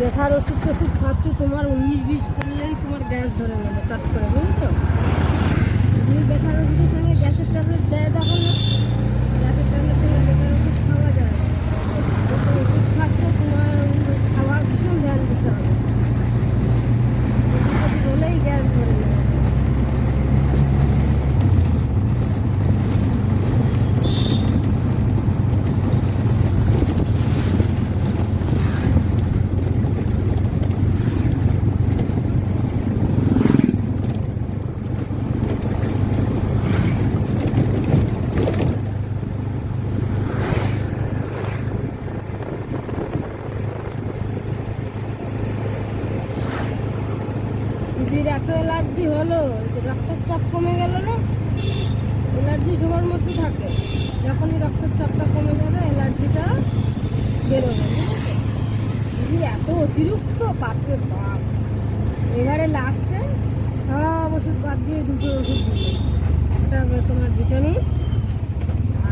ব্যথার ওষুধ টষুধ খাচ্ছ, তোমার 19-20 করলেই তোমার গ্যাস ধরে নেবে চট করে, বুঝেছো? তুমি ব্যথার ওষুধের সঙ্গে গ্যাসের ট্যাবলেট দেয় দেখো না, গ্যাসের ট্যাবলেট সঙ্গে ব্যথার ওষুধ খাওয়া যায় না। যখন ওষুধ খাচ্ছ তোমার খাওয়া ভীষণ ধ্যান দিতে হবে, ওষুধ হলেই গ্যাস ধরে নেবে। দিদির এত অ্যালার্জি হলো, রক্তের চাপ কমে গেল না? অ্যালার্জি সবার মধ্যে থাকে, যখনই রক্তের চাপটা কমে যাবে অ্যালার্জিটা বেরোবে, বুঝেছো? দিদির এত অতিরিক্ত, বাপরে বাপ। এবারে লাস্টে সব ওষুধ বাদ দিয়ে দুটো ওষুধ দিল, একটা তোমার ভিটামিন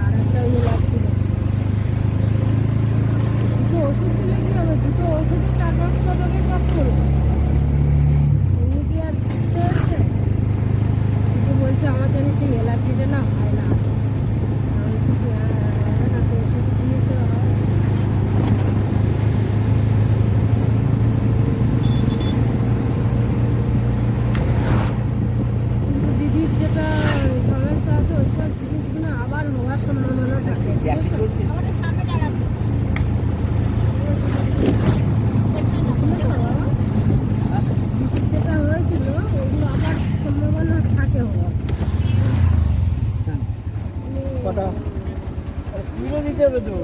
আর একটা অ্যালার্জি। দুটো ওষুধ দিলে কি হবে? দুটো ওষুধে 4-5টা রোগের কাজ করবে। এমনি কি আর সুস্থ হচ্ছে? কিন্তু বলছে আমার জানি সেই অ্যালার্জিটা না হয় না। আমি বলছি কি, হ্যাঁ না, তো ওষুধ দিয়েছে হয়। কিন্তু দিদির যেটা সমস্যা আছে, ওইসব জিনিসগুলো আবার হওয়ার সম্ভাবনা থাকে। আমাদের সামনে দাঁড়াবো। যেটা হয়েছিল ওগুলো আবার সম্ভাবনা থাকে হওয়ার। কটা কিলো দিতে হবে তো।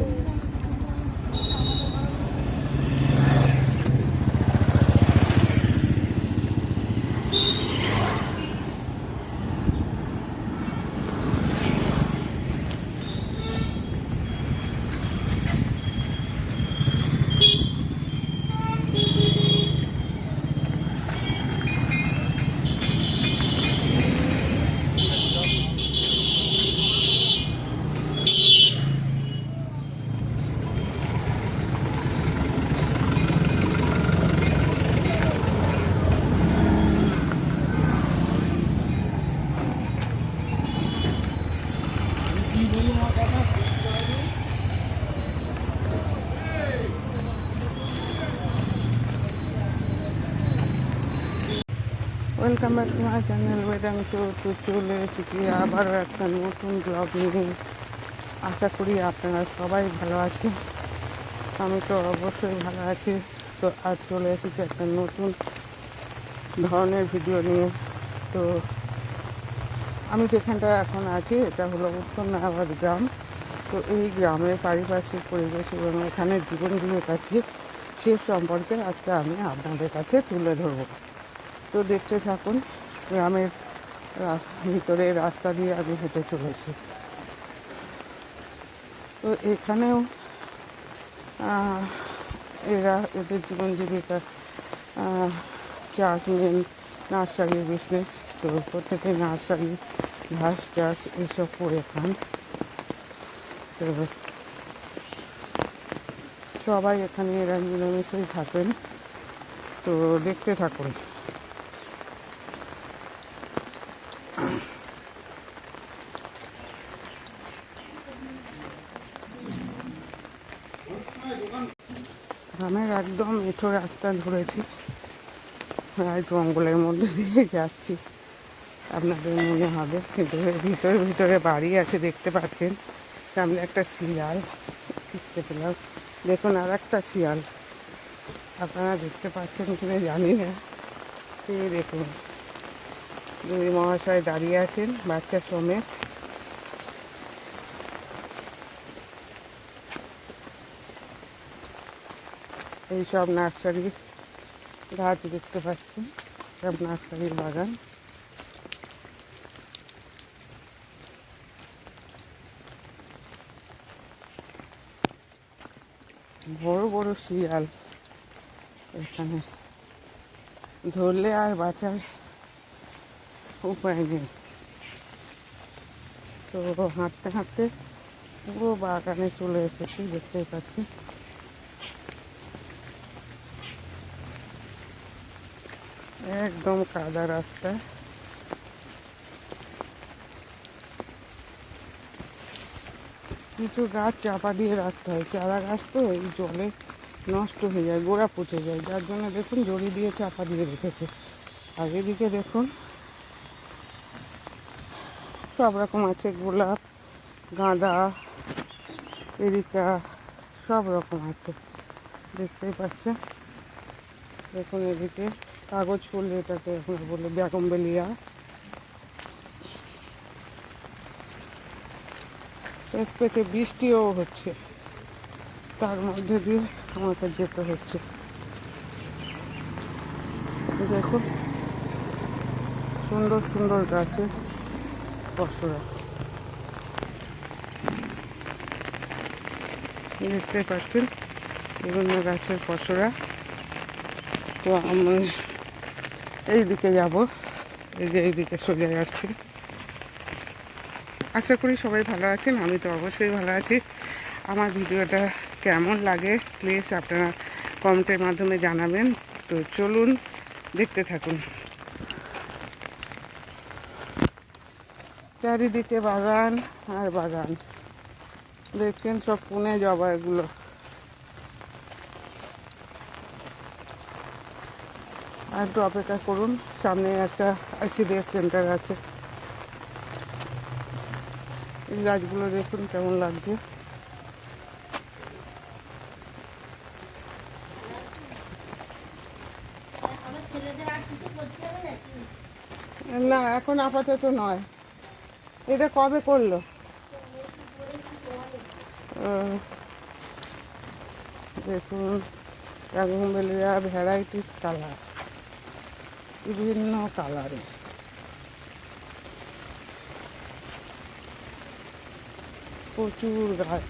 Welcome back to my channel Vedansh. তো চলে এসেছি আবারও একটা নতুন ব্লগ নিয়ে। আশা করি আপনারা সবাই ভালো আছেন, আমি তো অবশ্যই ভালো আছি। তো আজ চলে এসেছি একটা নতুন ধরনের ভিডিও নিয়ে। তো আমি যেখানটা এখন আছি এটা হলো উত্তর নাহাবাদ গ্রাম। তো এই গ্রামের পারিপার্শ্বিক পরিবেশ এবং এখানে জীবন জীবিকা কি সে সম্পর্কে আজকে আমি আপনাদের কাছে তুলে ধরবো। তো দেখতে থাকুন, গ্রামের ভিতরে রাস্তা দিয়ে আমি হেঁটে চলেছি। তো এখানেও এদের জীবন জীবিকা চাষ মেন নার্সারির বিজনেস। তো প্রত্যেকে নার্সারি, ঘাস চাষ এইসব করে খান। তো সবাই এখানে এরা মিলেমিশেই থাকেন। তো দেখতে থাকুন। গ্রামের একদম মেঠো রাস্তা ধরেছি, প্রায় জঙ্গলের মধ্যে দিয়ে যাচ্ছি আপনাদের মনে হবে, কিন্তু ভিতরে ভিতরে বাড়ি আছে দেখতে পাচ্ছেন। সামনে একটা শিয়াল দেখতে পেলাম, দেখুন আর একটা শিয়াল, আপনারা দেখতে পাচ্ছেন কিনা জানি না। সে দেখুন দুই মহাশয় দাঁড়িয়ে আছেন বাচ্চা সমেত। এইসব নার্সারি গাছ দেখতে পাচ্ছেন, সব নার্সারির বাগান। বড় বড় শিয়াল এখানে, ধরলে আর বাঁচার উপায় নেই। তো হাঁটতে হাঁটতে পুরো বাগানে চলে এসেছি, দেখতেই পাচ্ছি। একদম কাদা রাস্তা। কিছু গাছ চাপা দিয়ে রাখতে হয়, চারা গাছ তো এই জলে নষ্ট হয়ে যায়, গোড়া পচে যায়, যার জন্য দেখুন জড়ি দিয়ে চাপা দিয়ে রেখেছে। আর এদিকে দেখুন সব রকম আছে, গোলাপ, গাঁদা, এরিকা, সব রকম আছে, দেখতেই পাচ্ছেন। দেখুন এদিকে কাগজ ফুল, এটাকে এখন বলে বেগমবেলিয়া। এক পেছে বৃষ্টিও হচ্ছে, তার মধ্যে দিয়ে আমাকে যেতে হচ্ছে। দেখুন সুন্দর সুন্দর গাছের পশরা, দেখতে পাচ্ছেন বিভিন্ন গাছের পশরা। তো আমি এইদিকে যাব, এই যে এইদিকে সোজা যাচ্ছি। আশা করি সবাই ভালো আছেন, আমি তো অবশ্যই ভালো আছি। আমার ভিডিওটা কেমন লাগে প্লিজ আপনারা কমেন্টের মাধ্যমে জানাবেন। তো চলুন দেখতে থাকুন। চারিদিকে বাগান আর বাগান, দেখছেন সব পুনে জবা এগুলো। আর একটু অপেক্ষা করুন, সামনে একটা আইসিডিএস সেন্টার আছে। এই গাছগুলো দেখুন কেমন লাগছে। না এখন আপাতত নয়, এটা কবে করলো? দেখুন বেগমবেলিয়া ভ্যারাইটিস কালার, বিভিন্ন কালারের, প্রচুর গাছ।